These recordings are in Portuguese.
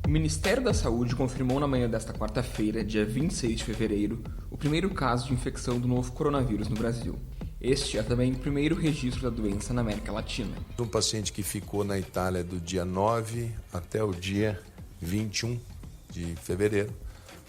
O Ministério da Saúde confirmou na manhã desta quarta-feira, dia 26 de fevereiro, o primeiro caso de infecção do novo coronavírus no Brasil. Este é também o primeiro registro da doença na América Latina. Um paciente que ficou na Itália do dia 9 até o dia 21 de fevereiro,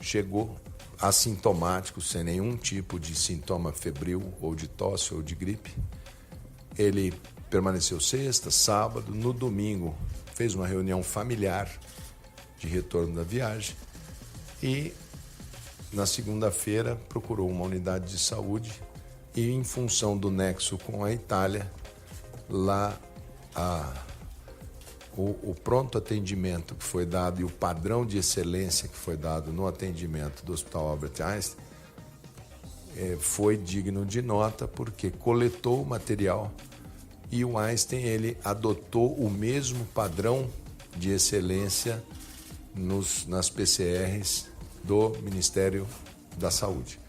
chegou assintomático, sem nenhum tipo de sintoma febril ou de tosse ou de gripe. Ele permaneceu sexta, sábado, no domingo fez uma reunião familiar de retorno da viagem e na segunda-feira procurou uma unidade de saúde e, em função do nexo com a Itália, lá o pronto atendimento que foi dado e o padrão de excelência que foi dado no atendimento do Hospital Albert Einstein foi digno de nota, porque coletou o material e o Einstein ele adotou o mesmo padrão de excelência nas PCRs do Ministério da Saúde.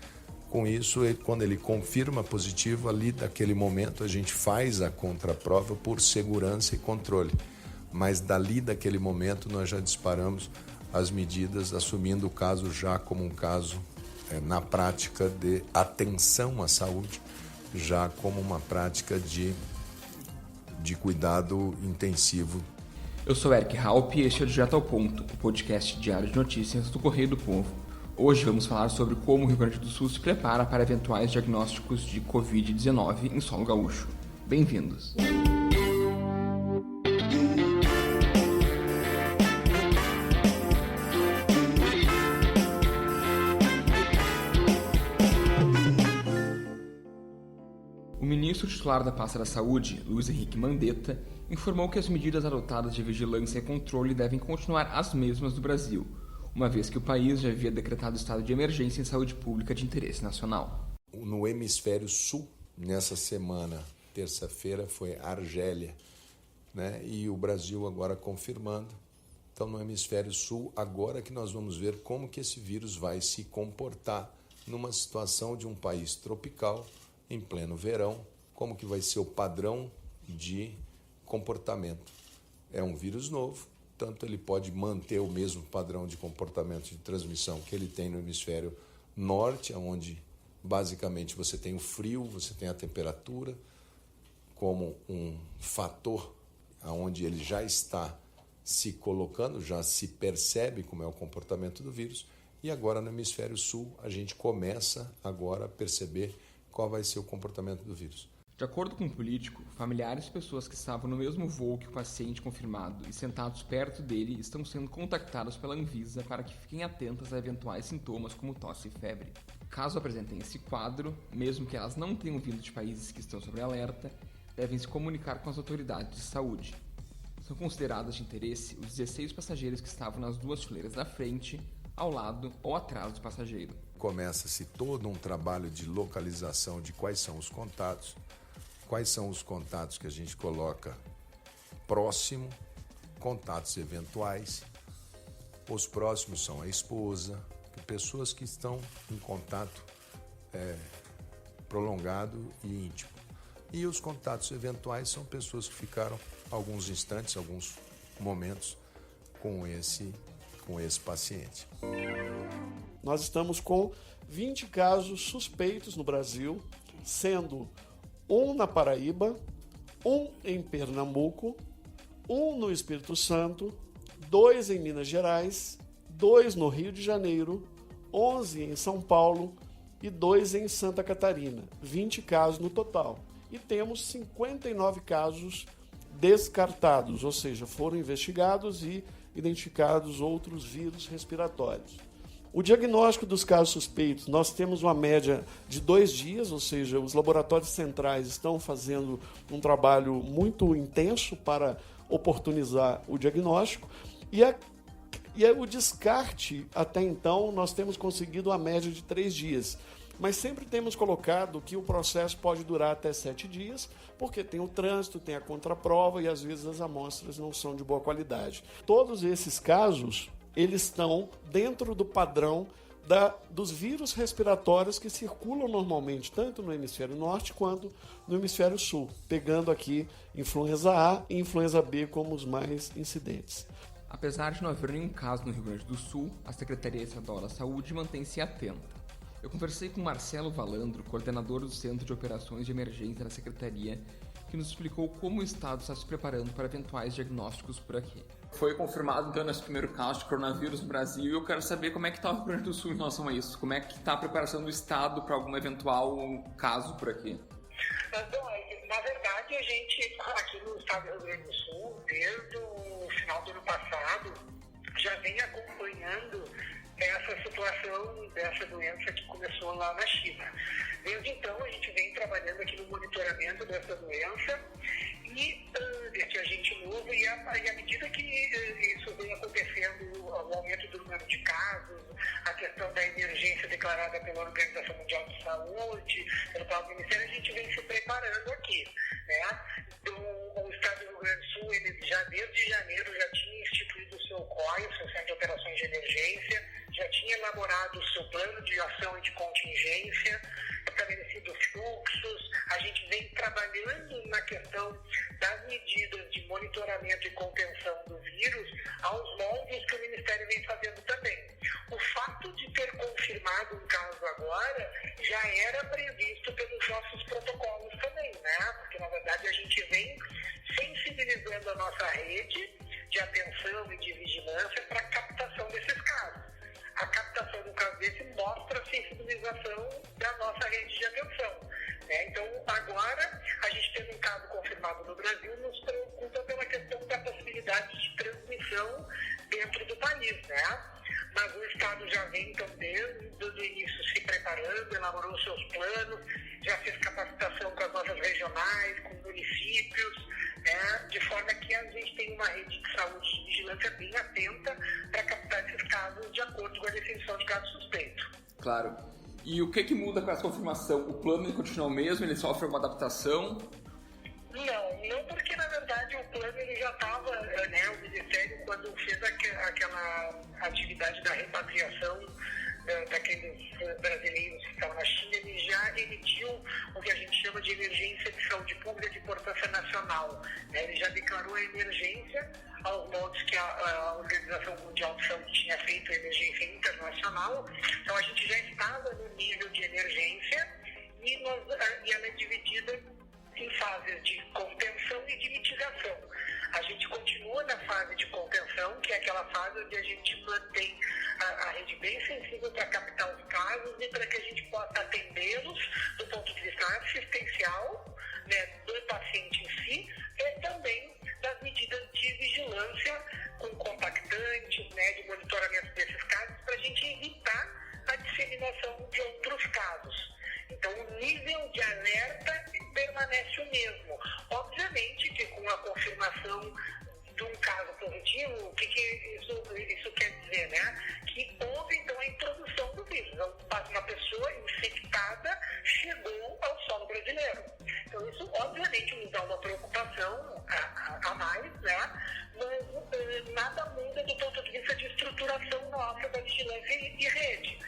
Com isso, quando ele confirma positivo, ali daquele momento a gente faz a contraprova por segurança e controle. Mas dali daquele momento nós já disparamos as medidas, assumindo o caso já como um caso na prática de atenção à saúde, já como uma prática de cuidado intensivo. Eu sou Eric Halp e este é o Direto ao Ponto, o podcast diário de notícias do Correio do Povo. Hoje vamos falar sobre como o Rio Grande do Sul se prepara para eventuais diagnósticos de Covid-19 em solo gaúcho. Bem-vindos! O ministro titular da pasta da Saúde, Luiz Henrique Mandetta, informou que as medidas adotadas de vigilância e controle devem continuar as mesmas do Brasil, uma vez que o país já havia decretado estado de emergência em saúde pública de interesse nacional. No hemisfério sul, nessa semana, terça-feira, foi Argélia, né? E o Brasil agora confirmando. Então, no hemisfério sul, agora que nós vamos ver como que esse vírus vai se comportar numa situação de um país tropical, em pleno verão, como que vai ser o padrão de comportamento. É um vírus novo, tanto ele pode manter o mesmo padrão de comportamento de transmissão que ele tem no hemisfério norte, onde basicamente você tem o frio, você tem a temperatura como um fator onde ele já está se colocando, já se percebe como é o comportamento do vírus, e agora no hemisfério sul a gente começa agora a perceber qual vai ser o comportamento do vírus. De acordo com o político, familiares e pessoas que estavam no mesmo voo que o paciente confirmado e sentados perto dele estão sendo contactados pela Anvisa para que fiquem atentas a eventuais sintomas como tosse e febre. Caso apresentem esse quadro, mesmo que elas não tenham vindo de países que estão sob alerta, devem se comunicar com as autoridades de saúde. São consideradas de interesse os 16 passageiros que estavam nas duas fileiras da frente, ao lado ou atrás do passageiro. Começa-se todo um trabalho de localização de quais são os contatos que a gente coloca próximo, contatos eventuais. Os próximos são a esposa, pessoas que estão em contato prolongado e íntimo. E os contatos eventuais são pessoas que ficaram alguns instantes, alguns momentos com esse paciente. Nós estamos com 20 casos suspeitos no Brasil, sendo um na Paraíba, um em Pernambuco, um no Espírito Santo, 2 em Minas Gerais, 2 no Rio de Janeiro, 11 em São Paulo e 2 em Santa Catarina. 20 casos no total. E temos 59 casos descartados, ou seja, foram investigados e identificados outros vírus respiratórios. O diagnóstico dos casos suspeitos, nós temos uma média de 2 dias, ou seja, os laboratórios centrais estão fazendo um trabalho muito intenso para oportunizar o diagnóstico e o descarte, até então, nós temos conseguido uma média de 3 dias. Mas sempre temos colocado que o processo pode durar até 7 dias, porque tem o trânsito, tem a contraprova e às vezes as amostras não são de boa qualidade. Todos esses casos, eles estão dentro do padrão dos vírus respiratórios que circulam normalmente, tanto no hemisfério norte quanto no hemisfério sul, pegando aqui influenza A e influenza B como os mais incidentes. Apesar de não haver nenhum caso no Rio Grande do Sul, a Secretaria Estadual da Saúde mantém-se atenta. Eu conversei com Marcelo Valandro, coordenador do Centro de Operações de Emergência da Secretaria, que nos explicou como o Estado está se preparando para eventuais diagnósticos por aqui. Foi confirmado, então, esse primeiro caso de coronavírus no Brasil, e eu quero saber como é que está o Rio Grande do Sul em relação a isso. Como é que está a preparação do Estado para algum eventual caso por aqui? Bom, na verdade, a gente, aqui no Estado do Rio Grande do Sul, desde o final do ano passado, já vem acompanhando essa situação dessa doença que começou lá na China. Desde então, a gente vem trabalhando aqui no monitoramento dessa doença e desse agente novo, e à medida que isso vem acontecendo, o aumento do número de casos, a questão da emergência declarada pela Organização Mundial de Saúde, pelo próprio Ministério, a gente vem se preparando aqui, né? O Estado do Rio Grande do Sul, ele já desde janeiro já tinha instituído o seu COI, o seu Centro de Operações de Emergência, já tinha elaborado o seu plano de ação e de contingência, estabelecido fluxos. A gente vem trabalhando na questão das medidas de monitoramento e contenção do vírus aos moldes que o Ministério vem fazendo também. O fato de ter confirmado um caso agora já era previsto pelos nossos protocolos também, né? Porque, na verdade, a gente vem sensibilizando a nossa rede de atenção e de vigilância para a captação desses casos. A captação do caso desse mostra a sensibilização da nossa rede de atenção, né? Então, agora, a gente tendo um caso confirmado no Brasil, nos preocupa pela questão da possibilidade de transmissão dentro do país, né? Mas o Estado já vem, então, desde o início se preparando, elaborou seus planos, já fez capacitação com as nossas regionais, com municípios, né? De forma que a gente tem uma rede de saúde e vigilância bem atenta para captar esses casos de acordo com a definição de caso suspeito. Claro. E o que muda com essa confirmação? O plano ele continua o mesmo? Ele sofre alguma adaptação? Não, porque na verdade o plano ele já estava, né, o Ministério, quando fez aquela atividade da repatriação daqueles brasileiros que estavam na China, ele já emitiu o que a gente chama de emergência de saúde pública de importância nacional, né? Ele já declarou a emergência aos moldes que a Organização Mundial de Saúde tinha feito a emergência internacional. Então a gente já estava no nível de emergência e ela é dividida em fases de contenção e de mitigação. A gente continua na fase de contenção, que é aquela fase onde a gente mantém a rede bem sensível para captar os casos e para que a gente possa atendê-los do ponto de vista assistencial, né, do paciente em si, e também das medidas de vigilância com compactantes, né, de monitoramento desses casos, para a gente evitar a disseminação de outros casos. Então, o nível de alerta permanece o mesmo. Obviamente que com a confirmação de um caso positivo, o que isso quer dizer, né? Que houve, então, a introdução do vírus. Uma pessoa infectada chegou ao solo brasileiro. Então, isso, obviamente, nos dá uma preocupação a mais, né? Mas nada muda do ponto de vista de estruturação nossa da vigilância e rede.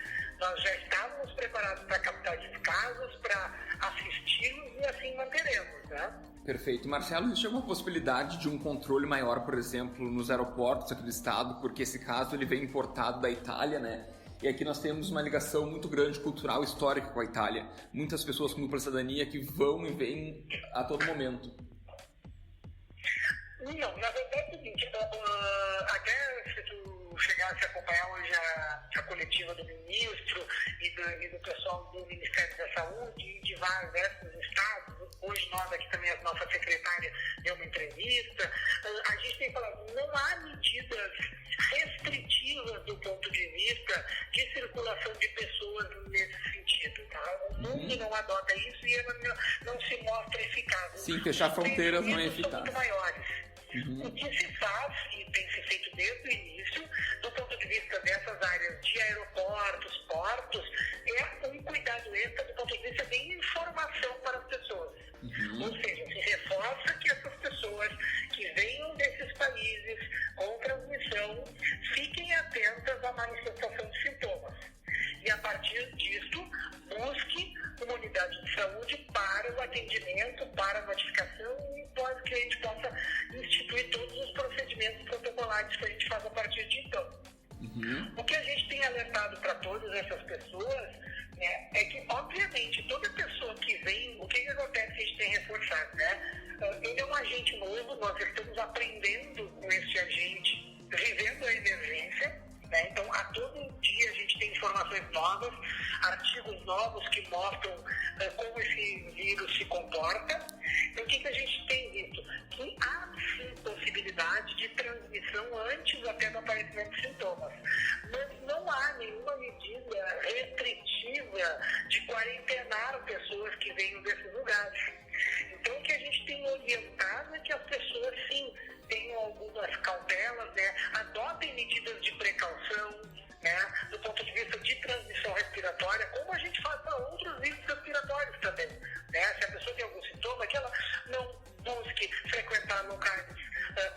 Nós já estávamos preparados para captar esses casos, para assisti-los e assim manteremos, né? Perfeito. Marcelo, existe alguma possibilidade de um controle maior, por exemplo, nos aeroportos aqui do estado, porque esse caso ele vem importado da Itália, né? E aqui nós temos uma ligação muito grande cultural e histórica com a Itália. Muitas pessoas com dupla cidadania que vão e vêm a todo momento. Não, na verdade é o seguinte, até se tu chegasse a acompanhar hoje a coletiva do ministro e do pessoal do Ministério da Saúde e de vários estados, hoje nós aqui também, a nossa secretária deu uma entrevista, a gente tem falado, não há medidas restritivas do ponto de vista de circulação de pessoas nesse sentido, tá? O mundo não adota isso e ela não se mostra eficaz. Sim, fechar fronteiras não é eficaz. São muito maiores. O que se faz, e tem se feito desde o início, do ponto de vista dessas áreas de aeroportos, portos, é um cuidado extra do ponto de vista de informação para as pessoas. Ou seja, se reforça que essas pessoas que venham desses países com transmissão fiquem atentas à manifestação de sintomas. E a partir disso, busque uma unidade de saúde para o atendimento, para a notificação e para que a gente possa instituir todos os procedimentos procedimentos protocolares que a gente faz a partir de então. O que a gente tem alertado para todas essas pessoas, né, é que, obviamente, toda pessoa que vem, o que acontece que a gente tem reforçado, né? Ele é um agente novo, nós estamos aprendendo com esse agente, vivendo a emergência, né? Então, a todo dia a gente tem informações novas, artigos novos que mostram como esse vírus se comporta. Então, o que a gente tem visto? Que há, sim, possibilidade de transmissão antes até do aparecimento de sintomas. Mas não há nenhuma medida restritiva de quarentenar pessoas que venham desses lugares. Então, o que a gente tem orientado é que as pessoas, sim, tenham algumas cautelas, né? Adotem medidas de precaução, né? Do ponto de vista de transmissão respiratória, como a gente faz para outros vírus respiratórios também, né? Se a pessoa tem algum sintoma, que ela não busque frequentar locais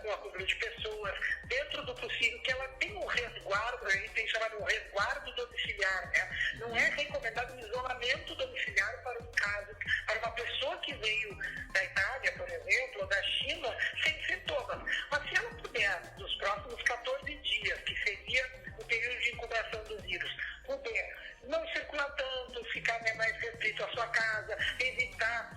com acúmulo de pessoas, dentro do possível, que ela tenha um resguardo, a gente tem chamado de um resguardo domiciliar, né? Não é recomendado um isolamento domiciliar para um caso, para uma pessoa que veio da Itália, por exemplo, ou da China, sem sintomas. Mas se ela puder, nos próximos 14 dias, que seria o período de incubação do vírus, puder não circular tanto, ficar mais restrito à sua casa, evitar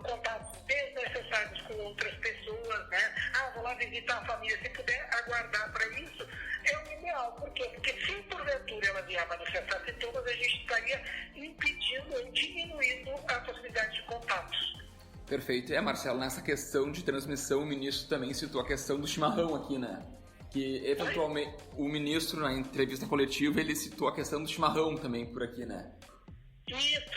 contatos desnecessários com outras pessoas, né? Vou lá visitar a família. Se puder aguardar para isso, é o ideal. Por quê? Porque se porventura ela vier manifestar sintomas, a gente estaria impedindo ou diminuindo a possibilidade de contatos. Perfeito. Marcelo, nessa questão de transmissão, o ministro também citou a questão do chimarrão aqui, né? Que, eventualmente, o ministro, na entrevista coletiva, ele citou a questão do chimarrão também por aqui, né? Isso.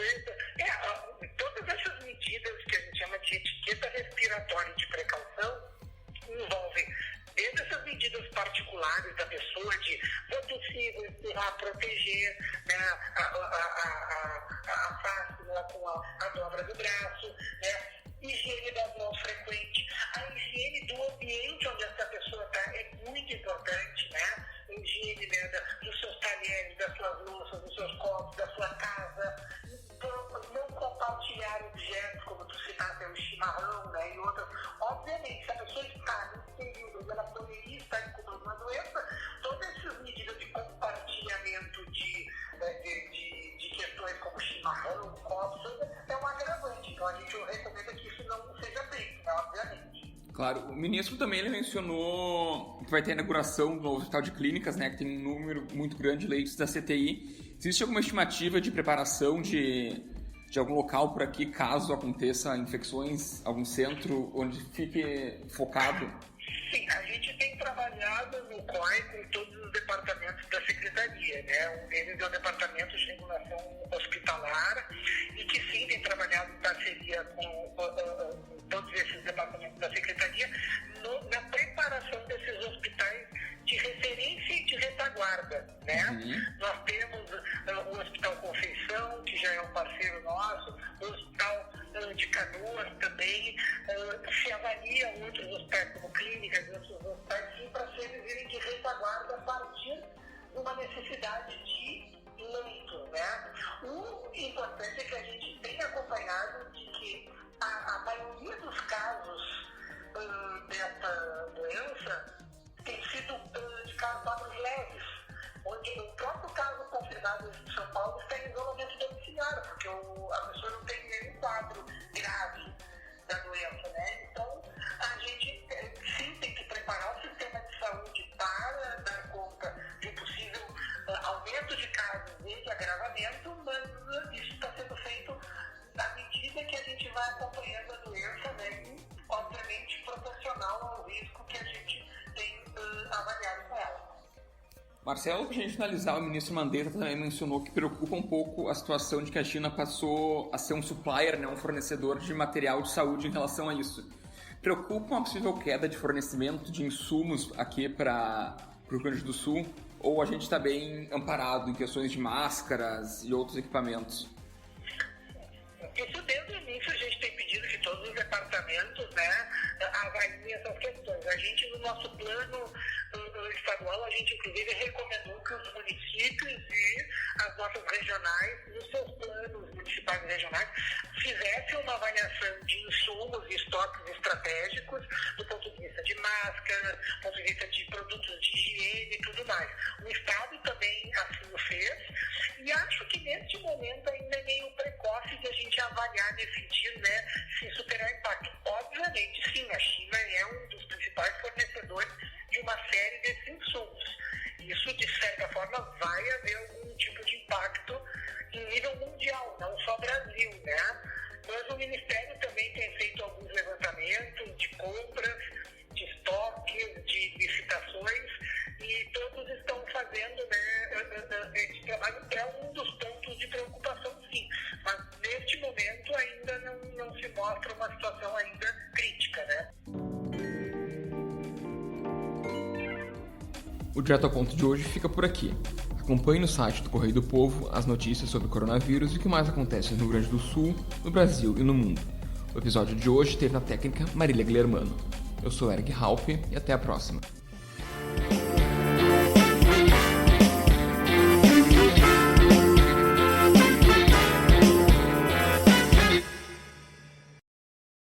Todas essas medidas que a gente chama de etiqueta respiratória de precaução envolvem desde essas medidas particulares da pessoa de vou tossir, vou espirrar, proteger, né, a face, né, com a dobra do braço, né, higiene das mãos frequente, a higiene do ambiente onde essa pessoa está é muito importante, né? A higiene, né, dos seus talheres, das suas louças, dos seus copos, da sua casa. Não compartilhar objetos, como tu citaste, o chimarrão, né, e outras. Obviamente, se a pessoa está nesse período, ela poderia estar incubando uma doença, todas essas medidas de compartilhamento de questões como chimarrão, copos, é um agravante. Então, a gente recomenda que isso não seja feito, né, obviamente. Claro, o ministro também ele mencionou que vai ter a inauguração do novo hospital de clínicas, né, que tem um número muito grande de leitos da CTI. Existe alguma estimativa de preparação de algum local por aqui, caso aconteça infecções, algum centro onde fique focado? Sim, a gente tem trabalhado no COI com todos os departamentos da Secretaria, né? Um deles é o Departamento de Regulação Hospitalar e que sim tem trabalhado em parceria com todos esses departamentos da Secretaria na preparação desses hospitais de referência e de retaguarda, né? Nós temos o Hospital Conceição, que já é um parceiro nosso, o Hospital de Canoas também, se avalia outros hospitais como clínicas e outros hospitais, sim, para serem de retaguarda a partir de uma necessidade de leito, né? O importante é que a gente tem acompanhado de que a maioria dos casos dessa doença tem sido de quadros leves, onde o próprio caso confirmado em São Paulo está em isolamento domiciliar, porque a pessoa não tem nenhum quadro grave da doença, né? Então, a gente sim tem que preparar o sistema de saúde para dar conta de um possível aumento de casos e de agravamento, mas isso está sendo feito à medida que a gente vai acompanhando a doença, né? E, obviamente, proporcional ao risco que a gente tem avaliado com ela. Marcelo, para a gente finalizar, o ministro Mandetta também mencionou que preocupa um pouco a situação de que a China passou a ser um supplier, né, um fornecedor de material de saúde em relação a isso. Preocupa uma possível queda de fornecimento de insumos aqui para o Rio Grande do Sul? Ou a gente está bem amparado em questões de máscaras e outros equipamentos? Isso desde o início a gente tem pedido que todos os departamentos, né, avaliem essas questões. fizemos? A gente, no nosso plano estadual, a gente inclusive recomendou que os municípios e as nossas regionais, nos seus planos municipais e regionais, fizessem uma avaliação de insumos e estoques estratégicos do ponto de vista de máscaras, do ponto de vista de produtos de higiene e tudo mais. O Estado também assim o fez, e acho que neste momento ainda é meio precoce de a gente avaliar nesse sentido, né, se isso terá impacto. Obviamente, sim, a China é um dos principais fornecedores de uma série desses insumos. Isso, de certa forma, vai haver algum tipo de impacto em nível mundial, não só Brasil, né? Mas o Ministério também tem feito alguns levantamentos de compras, de estoques, de licitações, e todos estão fazendo, né, esse trabalho para um dos pontos de preocupação, sim. Mas, neste momento, ainda não se mostra uma situação ainda crítica, né? O Direto ao Ponto de hoje fica por aqui. Acompanhe no site do Correio do Povo as notícias sobre o coronavírus e o que mais acontece no Rio Grande do Sul, no Brasil e no mundo. O episódio de hoje teve na técnica Marília Guilhermano. Eu sou Eric Halpe e até a próxima.